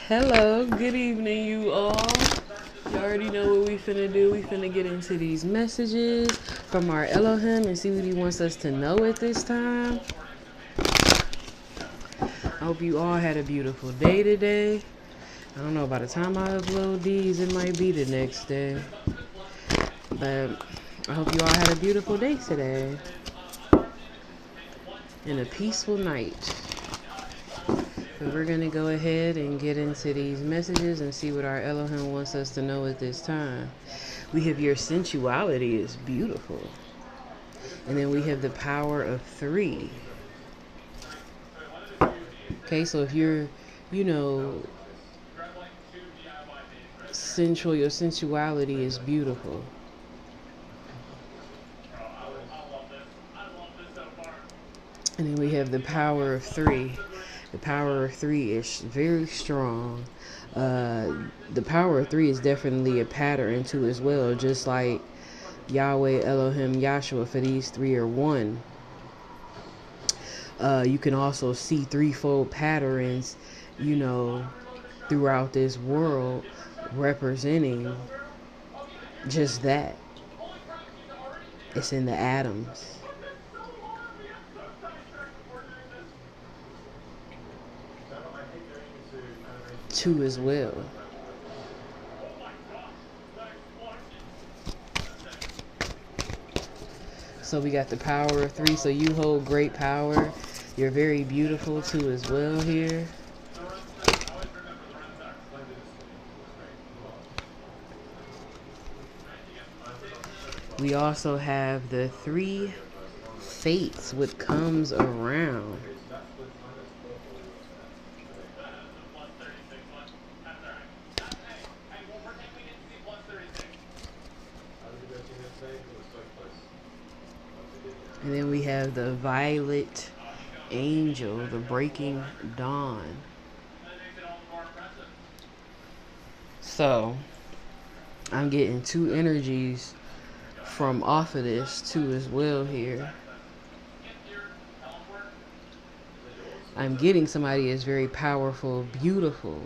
Hello, good evening, you all. You already know what we finna do. We finna get into these messages from our Elohim and see what he wants us to know at this time. I hope you all had a beautiful day today. I don't know, by the time I upload these, it might be the next day. But I hope you all had a beautiful day today and a peaceful night. But we're going to go ahead and get into these messages and see what our Elohim wants us to know at this time. We have your sensuality is beautiful. And then we have the power of 3. Okay, so if you're, sensual, your sensuality is beautiful. And then we have the power of 3. The power of 3 is very strong. The power of 3 is definitely a pattern too as well, just like Yahweh, Elohim, Yahshua, for these 3 are one. You can also see threefold patterns, throughout this world representing just that. It's in the atoms. Two as well. So we got the power of 3. So you hold great power. You're very beautiful too as well here. We also have the 3 fates, what comes around. And then we have the violet angel, the breaking dawn. So I'm getting 2 energies from off of this too as well here. I'm getting somebody that's very powerful, beautiful.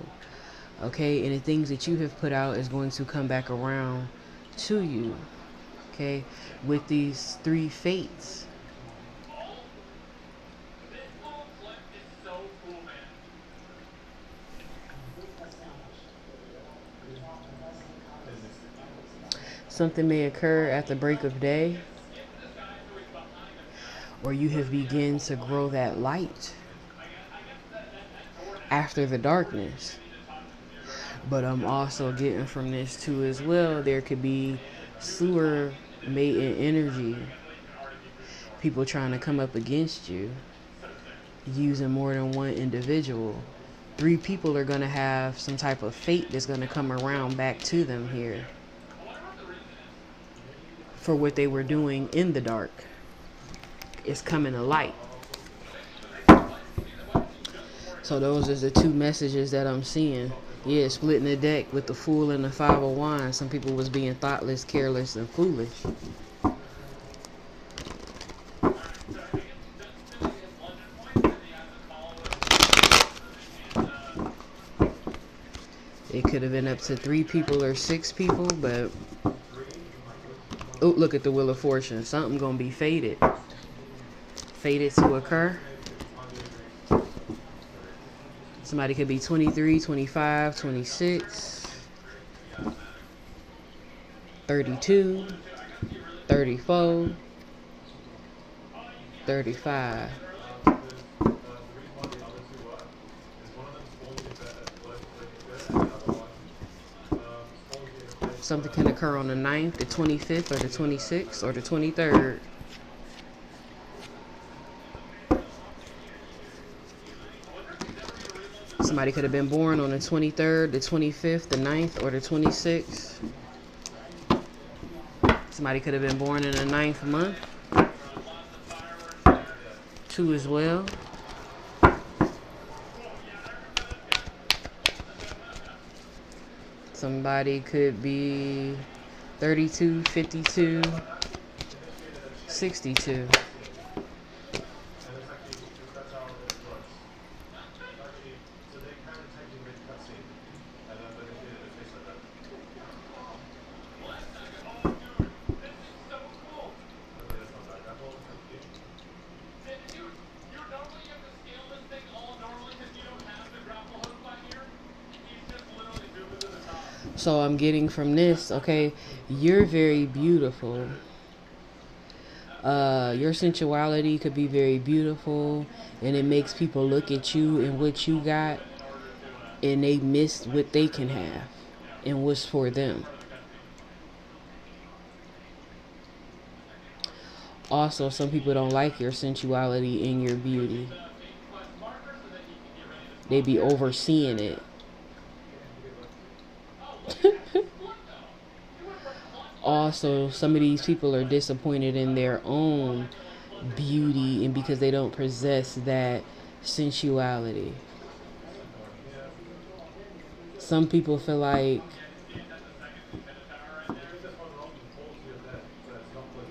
Okay, and the things that you have put out is going to come back around to you. Okay, with these 3 fates. Something may occur at the break of day, or you have begun to grow that light after the darkness. But I'm also getting from this too as well, there could be sewer mating energy, people trying to come up against you using more than one individual. 3 people are going to have some type of fate that's going to come around back to them here for what they were doing in the dark. It's coming to light. So those are the 2 messages that I'm seeing. Yeah, splitting the deck with the Fool and the 5 of Wands. Some people was being thoughtless, careless, and foolish. It could have been up to 3 people or 6 people, but oh, look at the Wheel of Fortune. Something gonna be fated. Fated to occur. Somebody could be 23, 25, 26, 32, 34, 35. Something can occur on the 9th, the 25th, or the 26th, or the 23rd. Somebody could have been born on the 23rd, the 25th, the 9th, or the 26th. Somebody could have been born in the 9th month. 2 as well. Somebody could be 32, 52, 62. So I'm getting from this, okay, you're very beautiful. Your sensuality could be very beautiful, and it makes people look at you and what you got, and they miss what they can have and what's for them. Also, some people don't like your sensuality and your beauty. They be overseeing it. Also, some of these people are disappointed in their own beauty and because they don't possess that sensuality. Some people feel like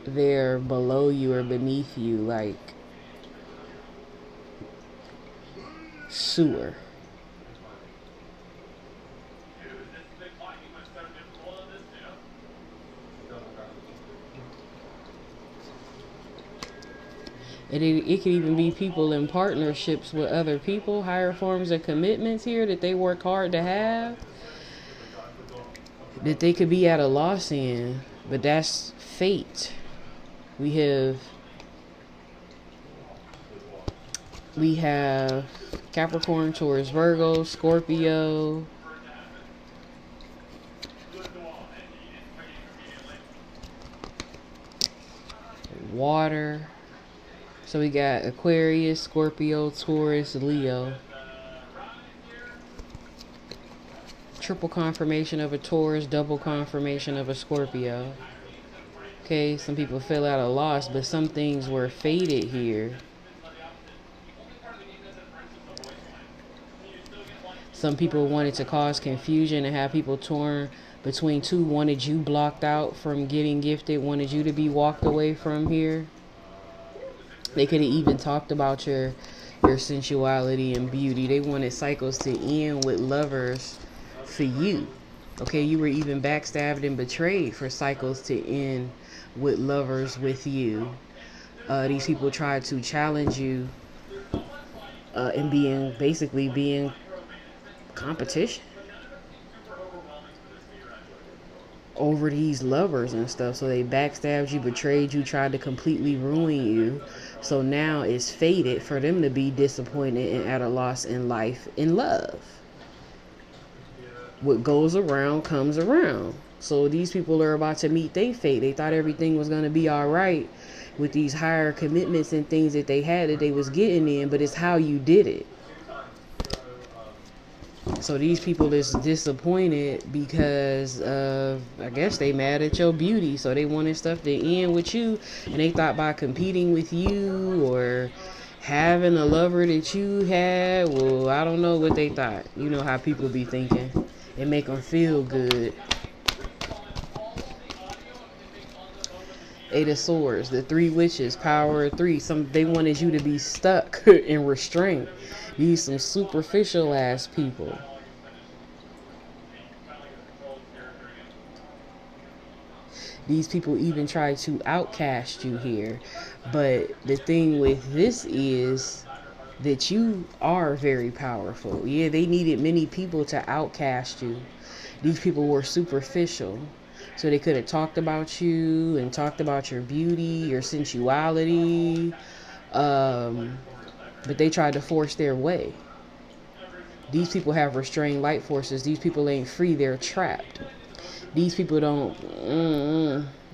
they're below you or beneath you, like sewer. And it could even be people in partnerships with other people, higher forms of commitments here that they work hard to have, that they could be at a loss in. But that's fate. We have Capricorn, Taurus, Virgo, Scorpio, water. So we got Aquarius, Scorpio, Taurus, Leo. Triple confirmation of a Taurus, double confirmation of a Scorpio. Okay, some people fell out of loss, but some things were fated here. Some people wanted to cause confusion and have people torn between two, wanted you blocked out from getting gifted, wanted you to be walked away from here. They could have even talked about your sensuality and beauty. They wanted cycles to end with lovers for you. Okay, you were even backstabbed and betrayed for cycles to end with lovers with you. These people tried to challenge you and being competition over these lovers and stuff. So they backstabbed you, betrayed you, tried to completely ruin you. So now it's fated for them to be disappointed and at a loss in life, in love. What goes around comes around. So these people are about to meet their fate. They thought everything was going to be all right with these higher commitments and things that they had that they was getting in, but it's how you did it. So these people is disappointed because I guess they mad at your beauty. So they wanted stuff to end with you, and they thought by competing with you or having a lover that you had, well, I don't know what they thought. You know how people be thinking. It make them feel good. Eight of Swords, the three witches, power of three. They wanted you to be stuck in restraint. These some superficial ass people. These people even try to outcast you here. But the thing with this is that you are very powerful. Yeah, they needed many people to outcast you. These people were superficial. So they could have talked about you and talked about your beauty, your sensuality. But they tried to force their way. These people have restrained light forces. These people ain't free. They're trapped. These people don't,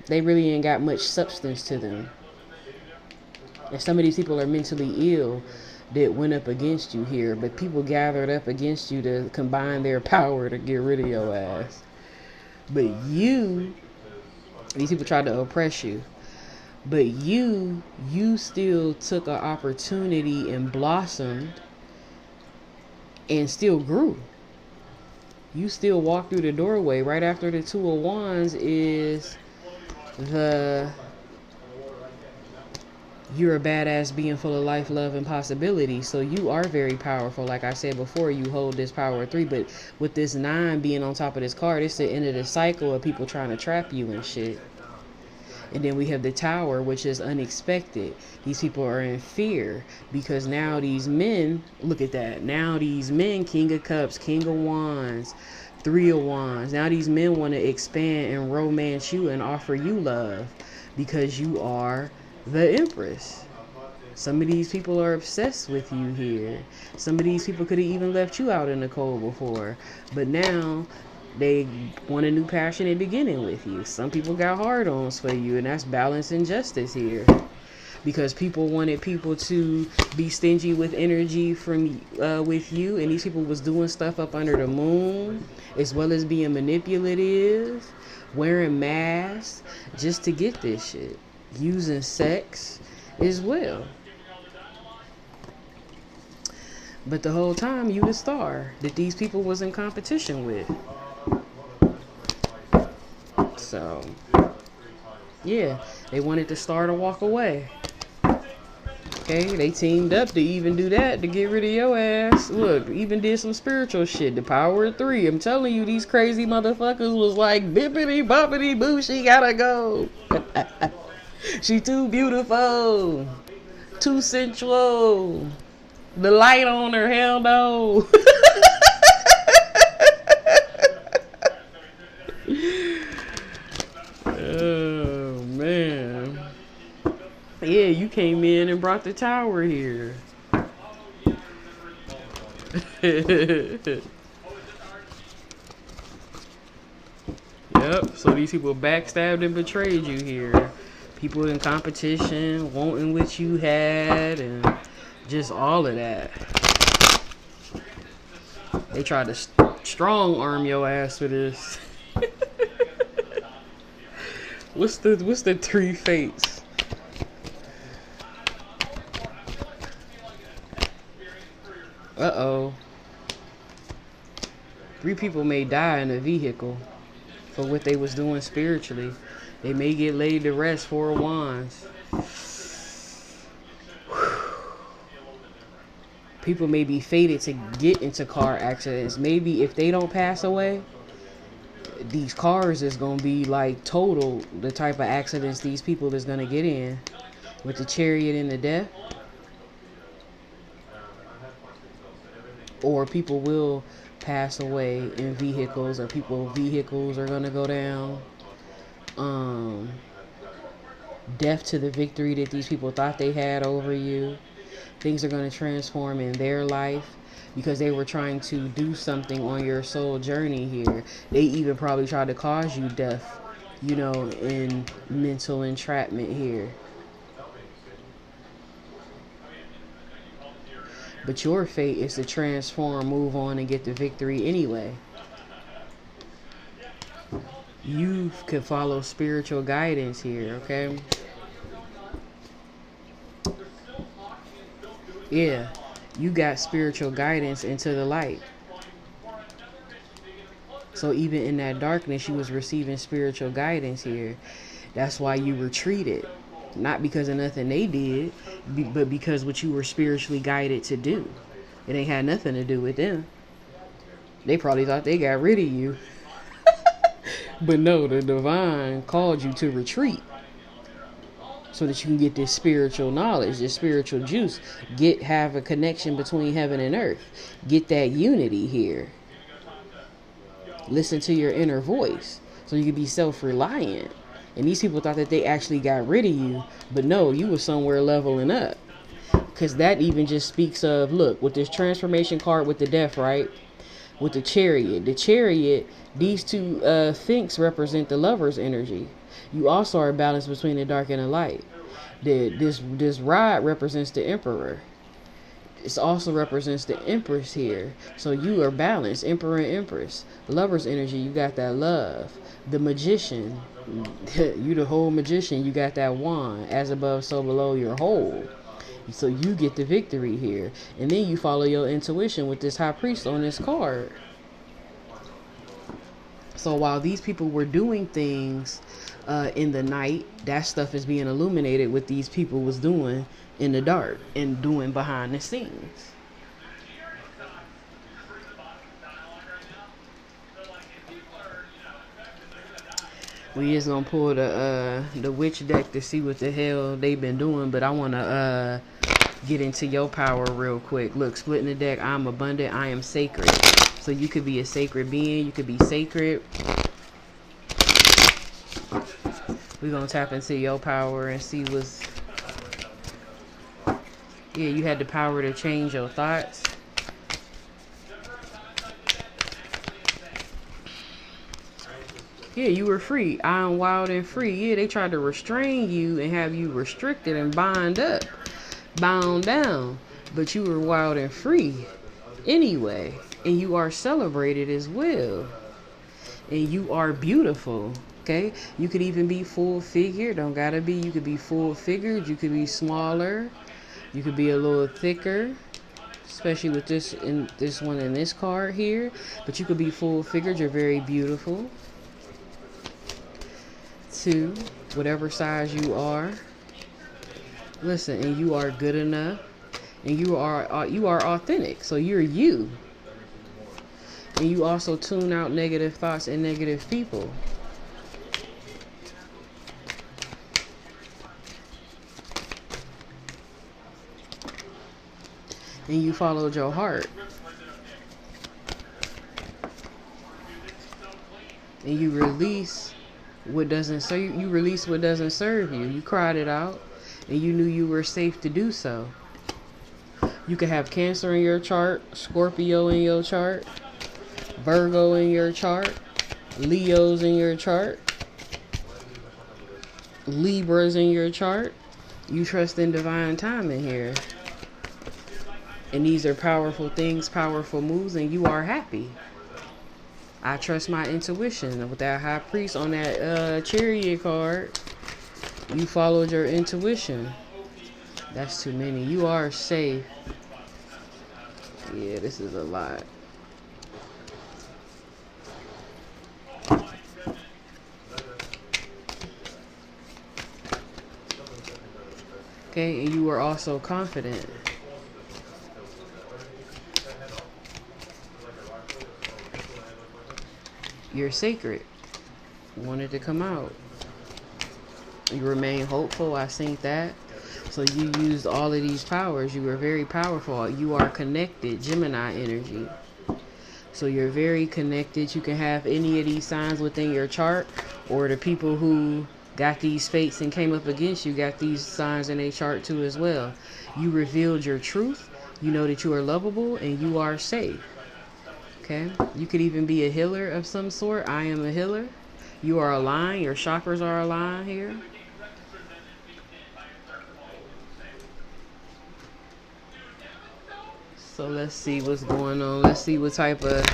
they really ain't got much substance to them. And some of these people are mentally ill that went up against you here. But people gathered up against you to combine their power to get rid of your ass. But these people tried to oppress you. But you still took an opportunity and blossomed and still grew. You still walk through the doorway. Right after the Two of Wands is you're a badass being full of life, love, and possibility. So you are very powerful. Like I said before, you hold this power of three. But with this 9 being on top of this card, it's the end of the cycle of people trying to trap you and shit. And then we have the Tower, which is unexpected. These people are in fear because now these men, look at that. Now these men, King of Cups, King of Wands, Three of Wands. Now these men want to expand and romance you and offer you love because you are the Empress. Some of these people are obsessed with you here. Some of these people could have even left you out in the cold before. But now they want a new passionate beginning with you. Some people got hard-ons for you, and that's balance and justice here. Because people wanted people to be stingy with energy from with you, and these people was doing stuff up under the moon, as well as being manipulative, wearing masks, just to get this shit. Using sex as well. But the whole time, you the star that these people was in competition with. So, yeah, they wanted the star to walk away. Okay, they teamed up to even do that, to get rid of your ass. Look, even did some spiritual shit. The power of three. I'm telling you, these crazy motherfuckers was like, bippity boppity boo, she gotta go. She too beautiful. Too sensual. The light on her, hell no. Oh, man. Yeah, you came in and brought the tower here. Yep, so these people backstabbed and betrayed you here. People in competition, wanting what you had, and just all of that. They tried to strong arm your ass for this. What's the three fates? Uh-oh. 3 people may die in a vehicle for what they was doing spiritually. They may get laid to rest. 4 of Wands. People may be fated to get into car accidents. Maybe if they don't pass away, these cars is going to be like total the type of accidents these people is going to get in. With the Chariot and the Death. Or people will pass away in vehicles, or vehicles are going to go down. Death to the victory that these people thought they had over you. Things are going to transform in their life because they were trying to do something on your soul journey here. They even probably tried to cause you death, you know, in mental entrapment here. But your fate is to transform, move on, and get the victory anyway. You could follow spiritual guidance here, okay? Yeah, you got spiritual guidance into the light. So even in that darkness, you was receiving spiritual guidance here. That's why you retreated. Not because of nothing they did, but because what you were spiritually guided to do. It ain't had nothing to do with them. They probably thought they got rid of you. But no, the divine called you to retreat. So that you can get this spiritual knowledge, this spiritual juice. Have a connection between heaven and earth. Get that unity here. Listen to your inner voice. So you can be self-reliant. And these people thought that they actually got rid of you. But no, you were somewhere leveling up. Because that even just speaks of, look, with this transformation card with the Death, right? With the Chariot. The Chariot, these two Finks represent the lover's energy. You also are balanced between the dark and the light. This rod represents the Emperor. It also represents the Empress here. So you are balanced, Emperor and Empress. Lover's energy, you got that love. The Magician, you the whole magician, you got that wand. As above, so below, your whole. So you get the victory here. And then you follow your intuition with this High Priest on this card. So while these people were doing things in the night, that stuff is being illuminated what these people was doing in the dark and doing behind the scenes. We just gonna pull the witch deck to see what the hell they been doing, but I wanna get into your power real quick. Look, splitting the deck. I'm abundant. I am sacred. So you could be a sacred being. You could be sacred. We're going to tap into your power and see what's... Yeah, you had the power to change your thoughts. Yeah, you were free. I am wild and free. Yeah, they tried to restrain you and have you restricted and bound up, bound down. But you were wild and free anyway. And you are celebrated as well. And you are beautiful. Okay? You could even be full figured. Don't gotta be. You could be full figured. You could be smaller. You could be a little thicker. Especially with this one in this card here. But you could be full figured. You're very beautiful. 2, whatever size you are. Listen, and you are good enough, and you are authentic. So you're you, and you also tune out negative thoughts and negative people. And you followed your heart, and you release what doesn't serve you. Release what doesn't serve you. You cried it out, and you knew you were safe to do so. You could have Cancer in your chart, Scorpio in your chart, Virgo in your chart, Leos in your chart, Libras in your chart. You trust in divine timing here. And these are powerful things, powerful moves, and you are happy. I trust my intuition. With that High Priest on that Chariot card, you followed your intuition. That's too many. You are safe. Yeah, this is a lot. Okay, and you are also confident. You're sacred. Wanted to come out. You remain hopeful. I seen that. So you used all of these powers. You were very powerful. You are connected. Gemini energy. So you're very connected. You can have any of these signs within your chart, or the people who got these fates and came up against you got these signs in their chart too as well. You revealed your truth. You know that you are lovable and you are safe. Okay? You could even be a healer of some sort. I am a healer. You are aligned. Your chakras are aligned here. So let's see what's going on. Let's see what type of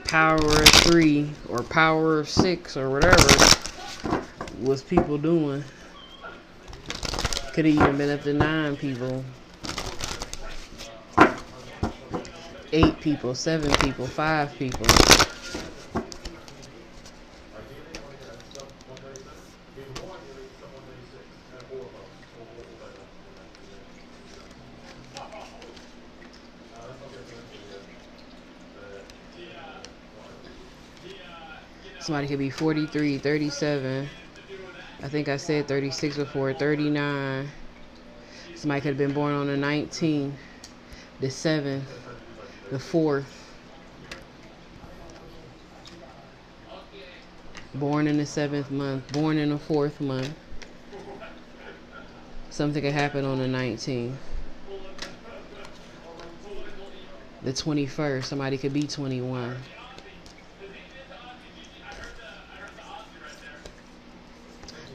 power of 3 or power of 6 or whatever was people doing. Could have even been up to 9 people. 8 people, 7 people, 5 people. Somebody could be 43, 37. I think I said 36 before, 39. Somebody could have been born on the 19th, the 7th, the 4th. Born in the 7th month, born in the 4th month. Something could happen on the 19th. The 21st, somebody could be 21.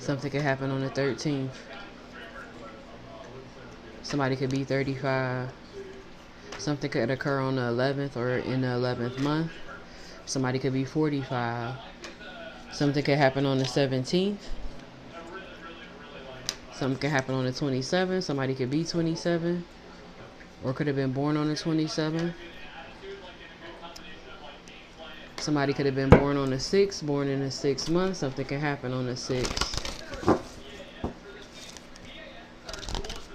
Something could happen on the 13th. Somebody could be 35. Something could occur on the 11th or in the 11th month. Somebody could be 45. Something could happen on the 17th. Something could happen on the 27th. Somebody could be 27 or could have been born on the 27th. Somebody could have been born on the 6th, born in the 6th month. Something could happen on the 6th.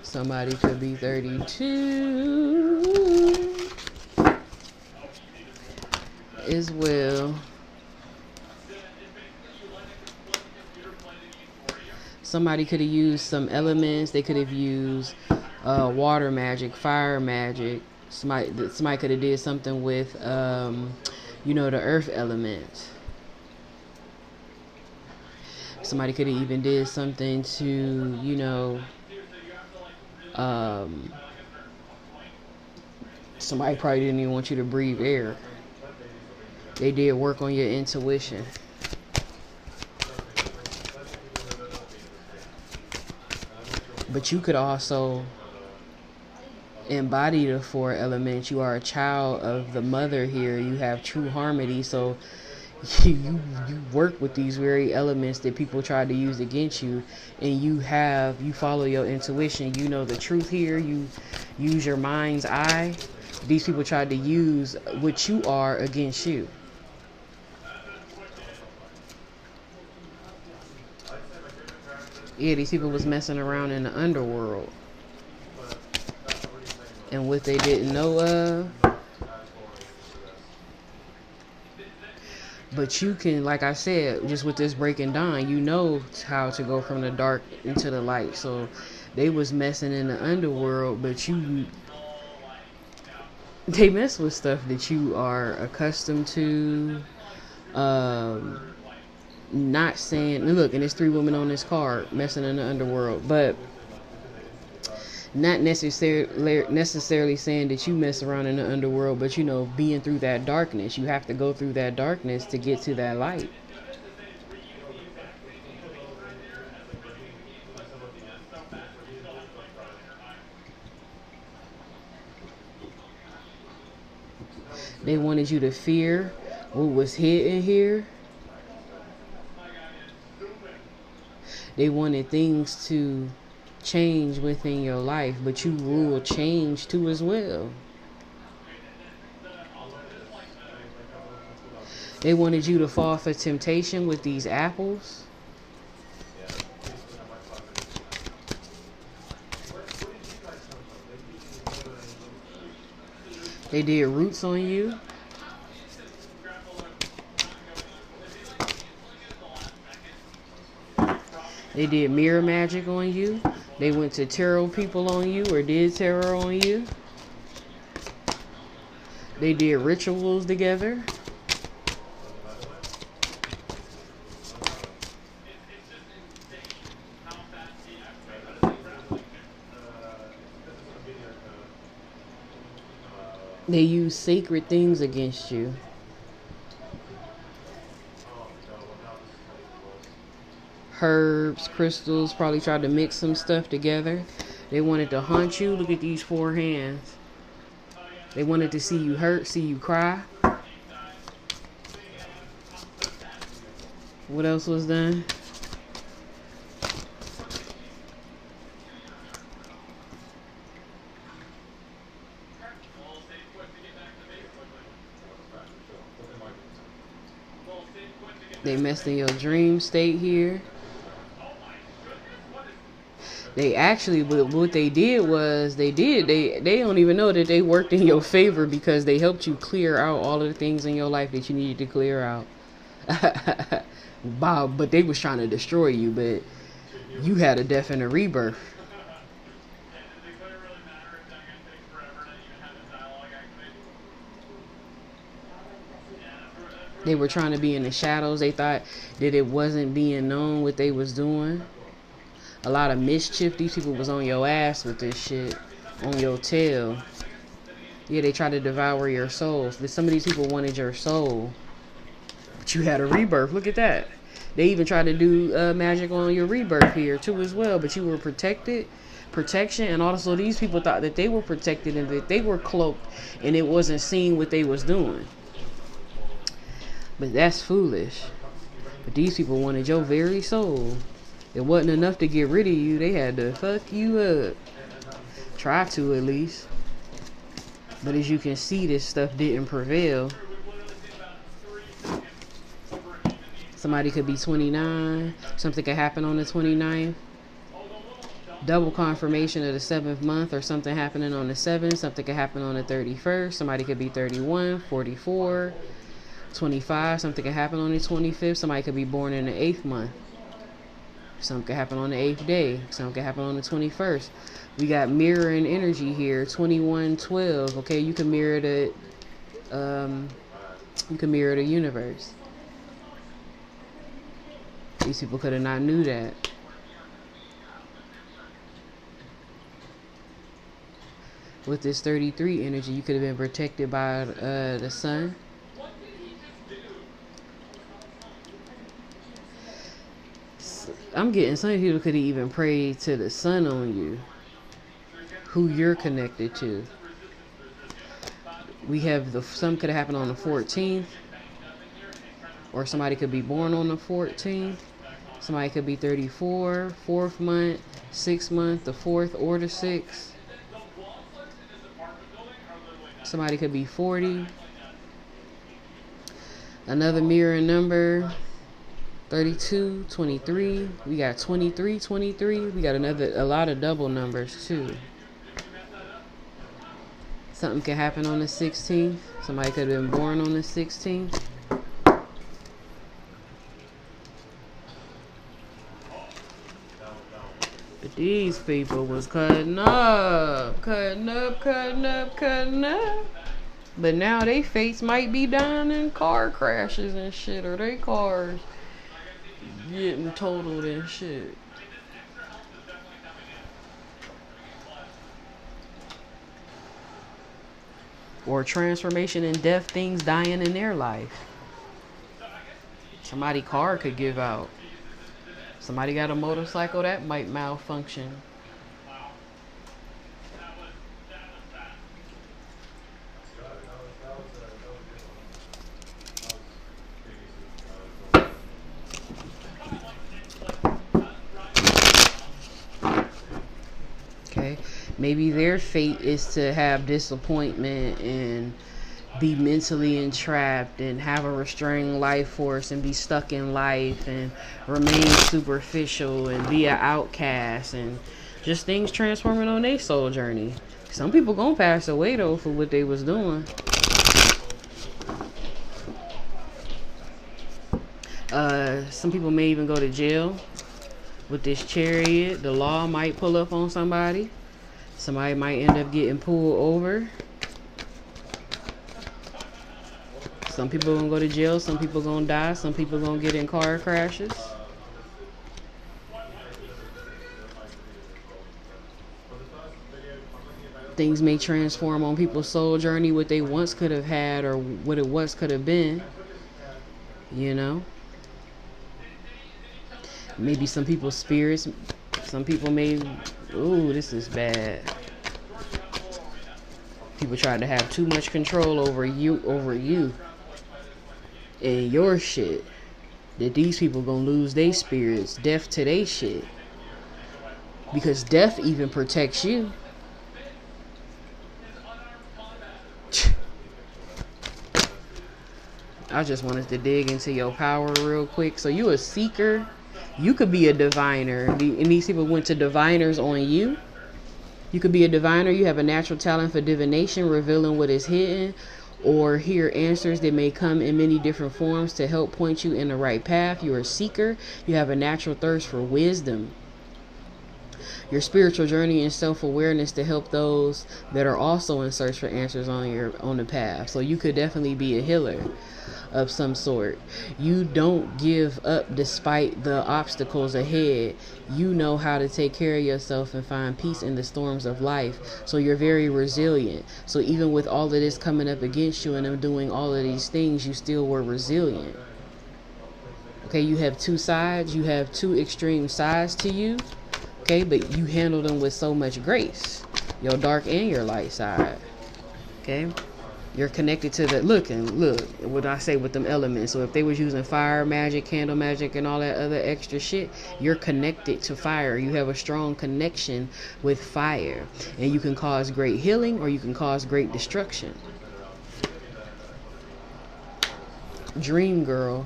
Somebody could be 32 as well. Somebody could have used some elements. They could have used water magic, fire magic. Somebody could have did something with, the earth element. Somebody could have even did something to, um, somebody probably didn't even want you to breathe air. They did work on your intuition. But you could also embody the four elements. You are a child of the mother here. You have true harmony. So you work with these very elements that people try to use against you, and you follow your intuition. You know the truth here. You use your mind's eye. These people tried to use what you are against you. Yeah, these people was messing around in the underworld. And what they didn't know of. But you can, like I said, just with this breaking down, you know how to go from the dark into the light. So they was messing in the underworld, but they mess with stuff that you are accustomed to. Not saying, look, and there's 3 women on this card messing in the underworld, but not necessarily saying that you mess around in the underworld, but being through that darkness. You have to go through that darkness to get to that light. They wanted you to fear what was hidden here. They wanted things to change within your life, but you rule change too as well. They wanted you to fall for temptation with these apples. They did roots on you. They did mirror magic on you. They went to tarot people on you, or did tarot on you. They did rituals together. They used sacred things against you. Herbs, crystals, probably tried to mix some stuff together. They wanted to haunt you. Look at these 4 hands. They wanted to see you hurt, see you cry. What else was done? They messed in your dream state here. They actually, what they did was, they don't even know that they worked in your favor, because they helped you clear out all of the things in your life that you needed to clear out. Bob, but they was trying to destroy you, but you had a death and a rebirth. They were trying to be in the shadows. They thought that it wasn't being known what they was doing. A lot of mischief. These people was on your ass with this shit. On your tail. Yeah, they tried to devour your souls. Some of these people wanted your soul. But you had a rebirth. Look at that. They even tried to do magic on your rebirth here too as well. But you were protected. Protection. And also these people thought that they were protected and that they were cloaked. And it wasn't seen what they was doing. But that's foolish. But these people wanted your very soul. It wasn't enough to get rid of you. They had to fuck you up. Try to, at least. But as you can see, this stuff didn't prevail. Somebody could be 29. Something could happen on the 29th. Double confirmation of the 7th month, or something happening on the 7th. Something could happen on the 31st. Somebody could be 31, 44, 25. Something could happen on the 25th. Somebody could be born in the 8th month. Some could happen on the 8th day. Some could happen on the 21st. We got mirroring energy here, 2112. Okay, you can mirror the universe. These people could have not knew that. With this 33 energy, you could have been protected by the sun. I'm getting some people could have even prayed to the sun on you, who you're connected to. We have some could have happened on the 14th, or somebody could be born on the 14th. Somebody could be 34, 4th month, 6th month, the 4th or the 6th. Somebody could be 40. Another mirroring number, 32, 23. We got 23, 23. We got a lot of double numbers too. Something can happen on the 16th. Somebody could have been born on the 16th. But these people was cutting up. But now they fates might be dying in car crashes and shit, or they cars getting totaled and shit. Or transformation and death, things dying in their life. Somebody's car could give out. Somebody got a motorcycle that might malfunction. Okay, maybe their fate is to have disappointment and be mentally entrapped and have a restraining life force and be stuck in life and remain superficial and be an outcast and just things transforming on their soul journey. Some people gonna pass away though for what they was doing. Some people may even go to jail with this chariot. The law might pull up on somebody. Somebody might end up getting pulled over. Some people gonna go to jail, some people gonna die, some people gonna get in car crashes. Things may transform on people's soul journey, what they once could have had or what it once could have been. You know? Maybe some people's spirits, some people may, ooh, this is bad. People try to have too much control over you. And your shit, that these people gonna lose their spirits, death to their shit, because death even protects you. I just wanted to dig into your power real quick. So you a seeker, you could be a diviner, and these people went to diviners on you. You could be a diviner. You have a natural talent for divination, revealing what is hidden, or hear answers that may come in many different forms to help point you in the right path. You're a seeker. You have a natural thirst for wisdom. Your spiritual journey and self-awareness to help those that are also in search for answers on the path. So you could definitely be a healer of some sort. You don't give up despite the obstacles ahead. You know how to take care of yourself and find peace in the storms of life. So you're very resilient. So even with all of this coming up against you and them doing all of these things, you still were resilient. Okay, you have two sides. You have two extreme sides to you. Okay, but you handle them with so much grace. Your dark and your light side. Okay? You're connected to the look what I say with them elements. So if they was using fire magic, candle magic, and all that other extra shit, you're connected to fire. You have a strong connection with fire. And you can cause great healing or you can cause great destruction. Dream girl.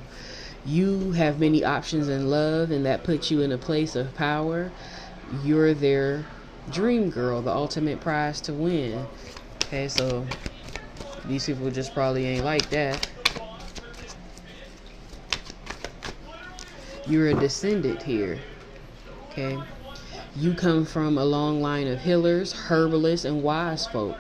You have many options in love, and that puts you in a place of power. You're their dream girl, the ultimate prize to win. Okay, so these people just probably ain't like that. You're a descendant here. Okay. You come from a long line of healers, herbalists, and wise folk.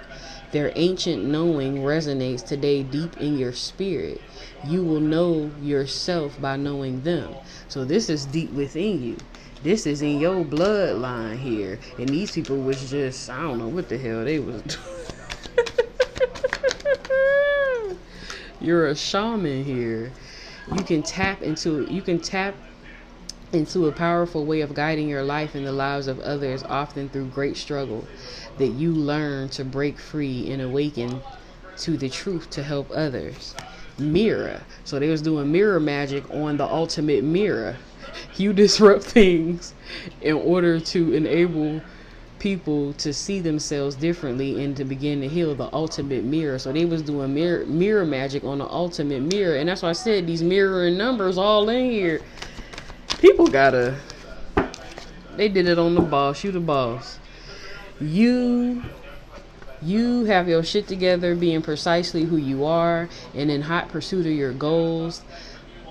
Their ancient knowing resonates today deep in your spirit. You will know yourself by knowing them. So this is deep within you. This is in your bloodline here. And these people was just, I don't know what the hell they was doing. You're a shaman here. You can tap into a powerful way of guiding your life and the lives of others, often through great struggle, that you learn to break free and awaken to the truth to help others. Mirror. So they was doing mirror magic on the ultimate mirror. You disrupt things in order to enable people to see themselves differently and to begin to heal the ultimate mirror. So they was doing mirror magic on the ultimate mirror. And that's why I said these mirroring numbers all in here. People they did it on the boss. You the boss. You have your shit together, being precisely who you are and in hot pursuit of your goals.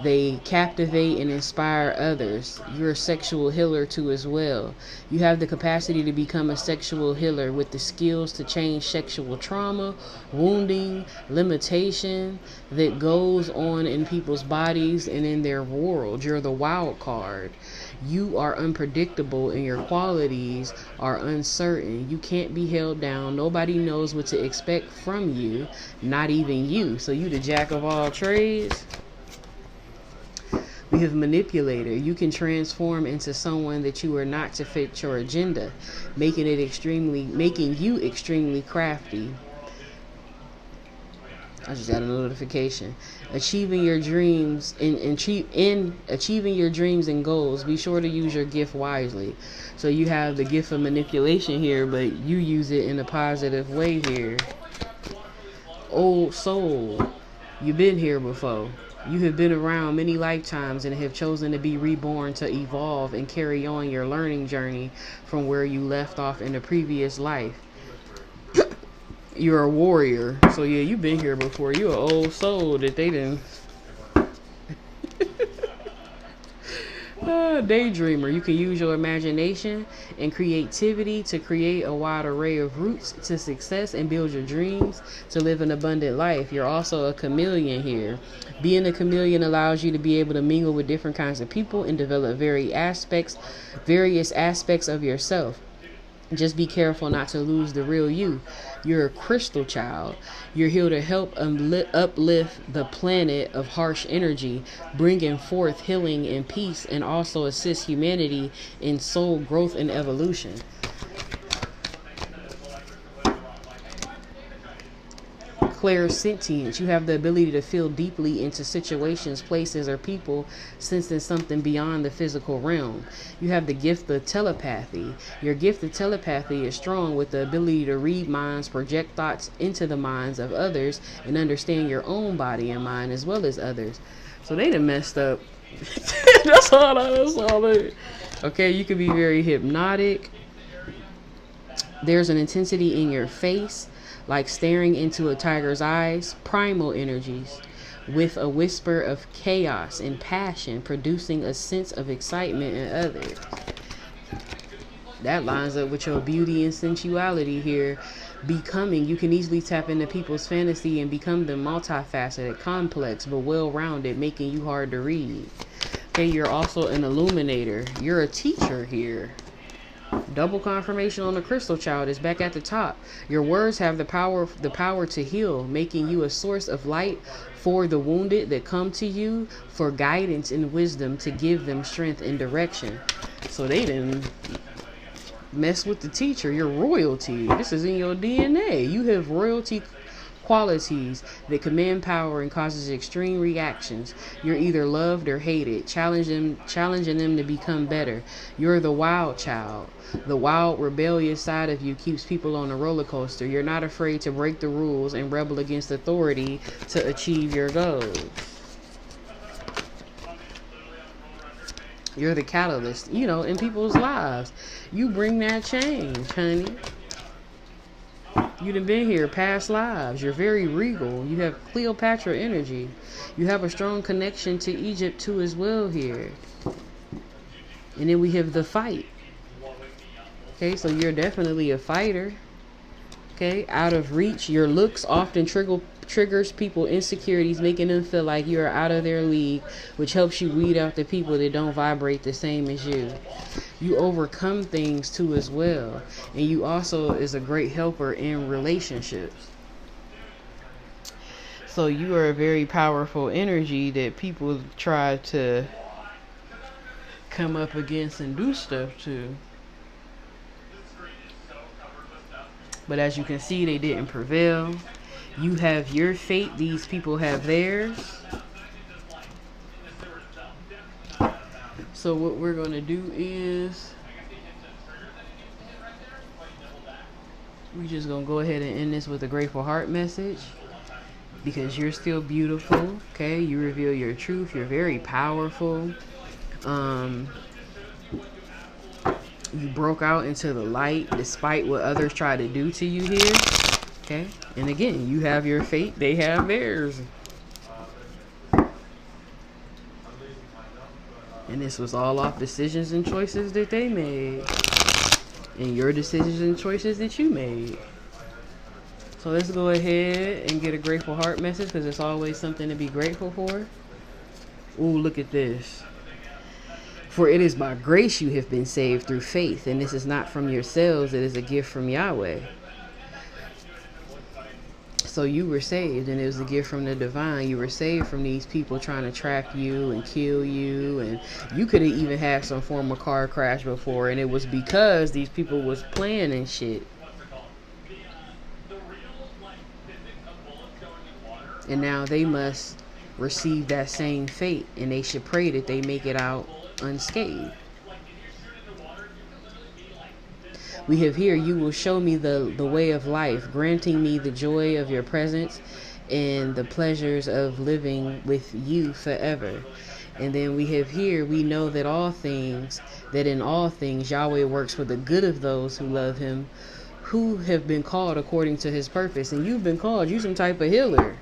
They captivate and inspire others. You're a sexual healer too as well. You have the capacity to become a sexual healer with the skills to change sexual trauma, wounding, limitation that goes on in people's bodies and in their world. You're the wild card. You are unpredictable and your qualities are uncertain. You can't be held down. Nobody knows what to expect from you, not even you. So you the jack of all trades. We have manipulator. You can transform into someone that you are not to fit your agenda, making you extremely crafty. I just got a notification. Achieving your dreams in achieving your dreams and goals, be sure to use your gift wisely. So you have the gift of manipulation here, but you use it in a positive way here. Old soul, you've been here before. You have been around many lifetimes and have chosen to be reborn to evolve and carry on your learning journey from where you left off in the previous life. You're a warrior. So yeah, you've been here before. You're an old soul that they didn't. Daydreamer. You can use your imagination and creativity to create a wide array of routes to success and build your dreams to live an abundant life. You're also a chameleon here. Being a chameleon allows you to be able to mingle with different kinds of people and develop various aspects of yourself. Just be careful not to lose the real you. You're a crystal child. You're here to help uplift the planet of harsh energy, bringing forth healing and peace, and also assist humanity in soul growth and evolution. Clairsentience. You have the ability to feel deeply into situations, places, or people, sensing something beyond the physical realm. You have the gift of telepathy. Your gift of telepathy is strong, with the ability to read minds, project thoughts into the minds of others, and understand your own body and mind as well as others. So they done messed up. That's all. Okay, you can be very hypnotic. There's an intensity in your face, like staring into a tiger's eyes. Primal energies, with a whisper of chaos and passion, producing a sense of excitement in others. That lines up with your beauty and sensuality here. Becoming, you can easily tap into people's fantasy and become them multifaceted, complex, but well-rounded, making you hard to read. Okay, you're also an illuminator. You're a teacher here. Double confirmation on the crystal child is back at the top. Your words have the power to heal, making you a source of light for the wounded that come to you for guidance and wisdom to give them strength and direction. So they didn't mess with the teacher. You're royalty. This is in your DNA. You have royalty qualities that command power and causes extreme reactions. You're either loved or hated, challenging them to become better. You're the wild child. The wild, rebellious side of you keeps people on a roller coaster. You're not afraid to break the rules and rebel against authority to achieve your goals. You're the catalyst, in people's lives. You bring that change, honey. You done been here past lives. You're very regal. You have Cleopatra energy. You have a strong connection to Egypt too as well here. And then we have the fight. Okay, so you're definitely a fighter. Okay, out of reach. Your looks often triggers people insecurities, making them feel like you're out of their league, which helps you weed out the people that don't vibrate the same as you. You overcome things too as well, and you also is a great helper in relationships. So you are a very powerful energy that people try to come up against and do stuff to. But as you can see, they didn't prevail. You have your fate, these people have theirs. So what we're going to do is we're just going to go ahead and end this with a grateful heart message, because you're still beautiful. Okay, you reveal your truth. You're very powerful. You broke out into the light despite what others try to do to you here. Okay, and again, you have your fate, they have theirs. And this was all off decisions and choices that they made, and your decisions and choices that you made. So let's go ahead and get a grateful heart message, because it's always something to be grateful for. Ooh, look at this. For it is by grace you have been saved through faith, and this is not from yourselves, it is a gift from Yahweh. So you were saved, and it was a gift from the divine. You were saved from these people trying to trap you and kill you, and you could have even had some form of car crash before, and it was because these people was planning shit. And now they must receive that same fate, and they should pray that they make it out unscathed. We have here, you will show me the way of life, granting me the joy of your presence and the pleasures of living with you forever. And then we have here, we know that in all things, Yahweh works for the good of those who love him, who have been called according to his purpose. And you've been called, you some type of healer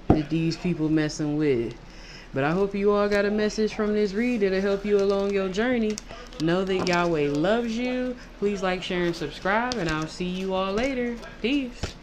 that these people messing with. But I hope you all got a message from this read that'll help you along your journey. Know that Yahweh loves you. Please like, share, and subscribe, and I'll see you all later. Peace.